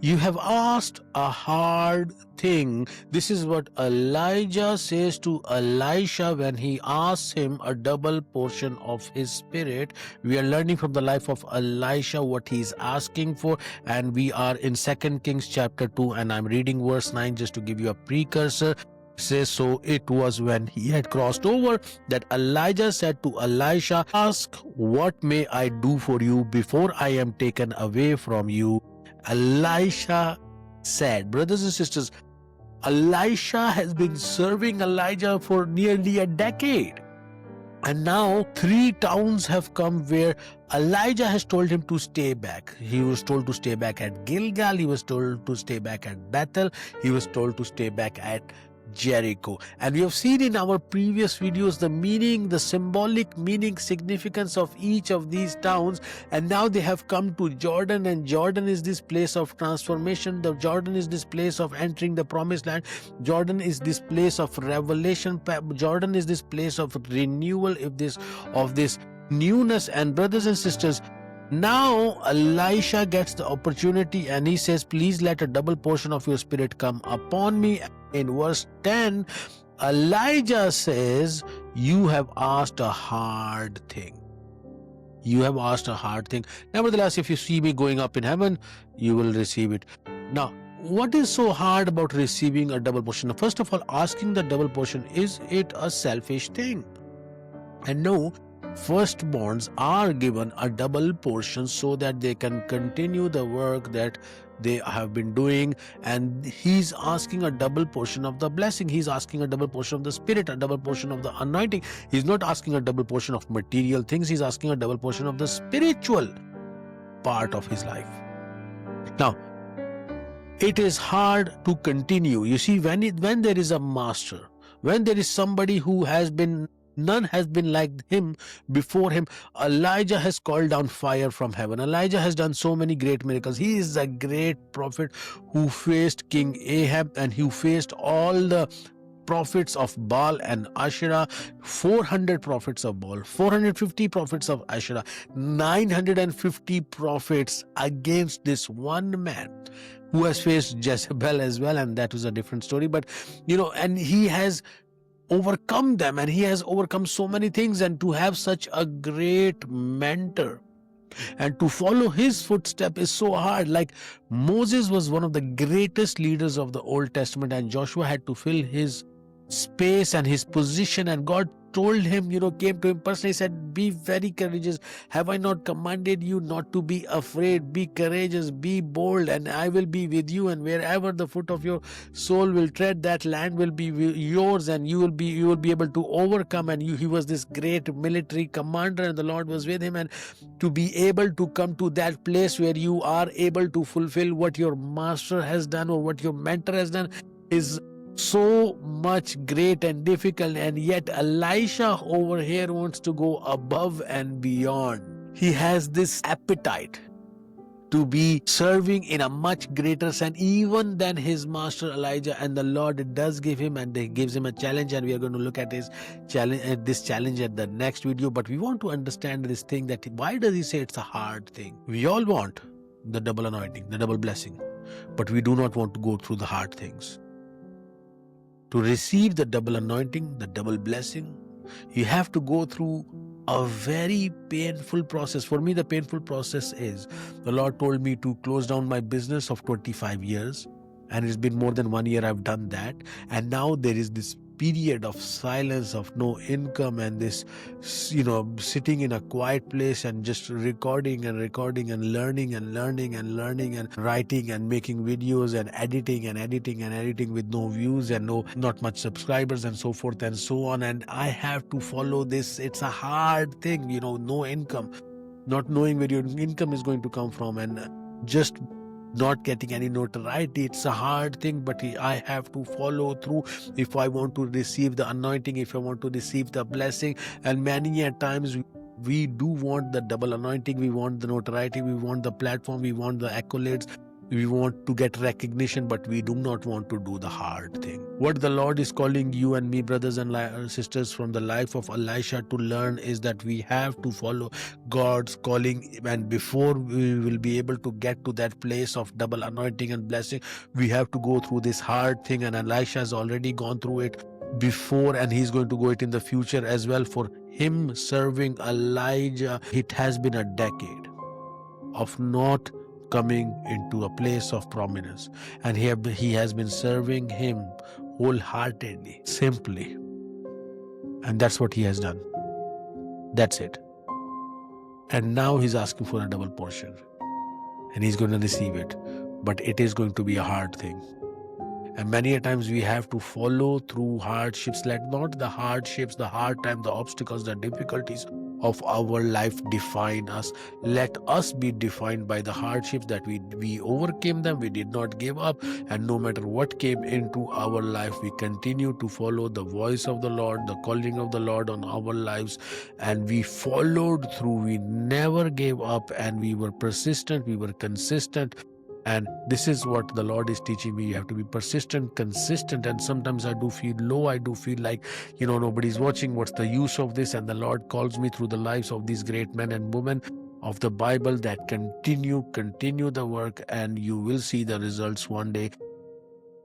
You have asked a hard thing. This is what Elijah says to Elisha when he asks him a double portion of his spirit. We are learning from the life of Elisha what he's asking for, and we are in 2 Kings chapter 2, and I'm reading verse 9 just to give you a precursor. Says, so it was when he had crossed over that Elijah said to Elisha, ask, what may I do for you before I am taken away from you? Elisha said, brothers and sisters, Elisha has been serving Elijah for nearly a decade. And now 3 towns have come where Elijah has told him to stay back. He was told to stay back at Gilgal. He was told to stay back at Bethel. He was told to stay back at Jericho. And we have seen in our previous videos the meaning, the symbolic meaning, significance of each of these towns. And now they have come to Jordan, and Jordan is this place of transformation. The Jordan is this place of entering the promised land. Jordan is this place of revelation. Jordan is this place of renewal of this newness. And brothers and sisters, now Elisha gets the opportunity and he says, please let a double portion of your spirit come upon me. In verse 10, Elijah says, you have asked a hard thing. You have asked a hard thing. Nevertheless, if you see me going up in heaven, you will receive it. Now, what is so hard about receiving a double portion? First of all, asking the double portion, is it a selfish thing? And no, firstborns are given a double portion so that they can continue the work that they have been doing. And he's asking a double portion of the blessing. He's asking a double portion of the spirit, a double portion of the anointing. He's not asking a double portion of material things. He's asking a double portion of the spiritual part of his life. Now, it is hard to continue. You see, when there is a master, when there is somebody who has been, none has been like him before him. Elijah has called down fire from heaven. Elijah has done so many great miracles. He is a great prophet who faced King Ahab, and who faced all the prophets of Baal and Asherah, 400 prophets of Baal, 450 prophets of Asherah, 950 prophets against this one man who has faced Jezebel as well, and that was a different story. But and he has overcome them, and he has overcome so many things. And to have such a great mentor and to follow his footstep is so hard. Like Moses was one of the greatest leaders of the Old Testament, and Joshua had to fill his space and his position, and God told him, came to him personally, said, be very courageous. Have I not commanded you not to be afraid? Be courageous, be bold, and I will be with you. And wherever the foot of your soul will tread, that land will be yours, and you will be able to overcome. And he was this great military commander, and the Lord was with him. And to be able to come to that place where you are able to fulfill what your master has done or what your mentor has done is so much great and difficult. And yet Elisha over here wants to go above and beyond. He has this appetite to be serving in a much greater sense even than his master Elijah. And the Lord does give him, and he gives him a challenge, and we are going to look at his challenge, this challenge at the next video. But we want to understand this thing, that why does he say it's a hard thing? We all want the double anointing, the double blessing, but we do not want to go through the hard things. To receive the double anointing, the double blessing, you have to go through a very painful process. For me, the painful process is, the Lord told me to close down my business of 25 years. And it's been more than 1 year I've done that. And now there is this period of silence, of no income, and this, sitting in a quiet place and just recording and learning and writing and making videos and editing with no views and not much subscribers and so forth and so on. And I have to follow this. It's a hard thing, no income, not knowing where your income is going to come from, and just not getting any notoriety. It's a hard thing, but I have to follow through if I want to receive the anointing, if I want to receive the blessing. And many a times we do want the double anointing. We want the notoriety. We want the platform. We want the accolades. We want to get recognition, but we do not want to do the hard thing. What the Lord is calling you and me, brothers and sisters, from the life of Elisha to learn is that we have to follow God's calling. And before we will be able to get to that place of double anointing and blessing, we have to go through this hard thing. And Elisha has already gone through it before, and he's going to go it in the future as well. For him serving Elijah, it has been a decade of not coming into a place of prominence, and he has been serving him wholeheartedly, simply, and that's what he has done. That's it. And now he's asking for a double portion, and he's going to receive it, but it is going to be a hard thing. And many a times we have to follow through hardships. Let not the hardships, the hard time, the obstacles, the difficulties of our life define us. Let us be defined by the hardships, that we overcame them, we did not give up, and no matter what came into our life, we continue to follow the voice of the Lord, the calling of the Lord on our lives, and we followed through. We never gave up, and we were persistent, we were consistent. And this is what the Lord is teaching me. You have to be persistent, consistent. And sometimes I do feel low. I do feel like, nobody's watching. What's the use of this? And the Lord calls me through the lives of these great men and women of the Bible that continue the work, and you will see the results one day.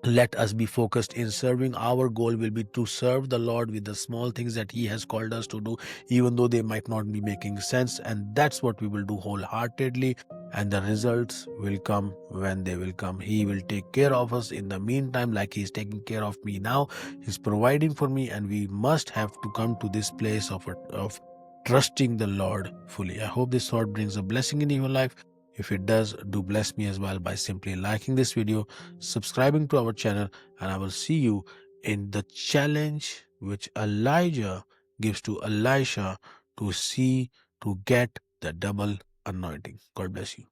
Let us be focused in serving. Our goal will be to serve the Lord with the small things that He has called us to do, even though they might not be making sense. And that's what we will do wholeheartedly. And the results will come when they will come. He will take care of us in the meantime, like He's taking care of me now. He's providing for me, and we must have to come to this place of trusting the Lord fully. I hope this thought brings a blessing in your life. If it does, do bless me as well by simply liking this video, subscribing to our channel, and I will see you in the challenge which Elijah gives to Elisha to get the double anointing. God bless you.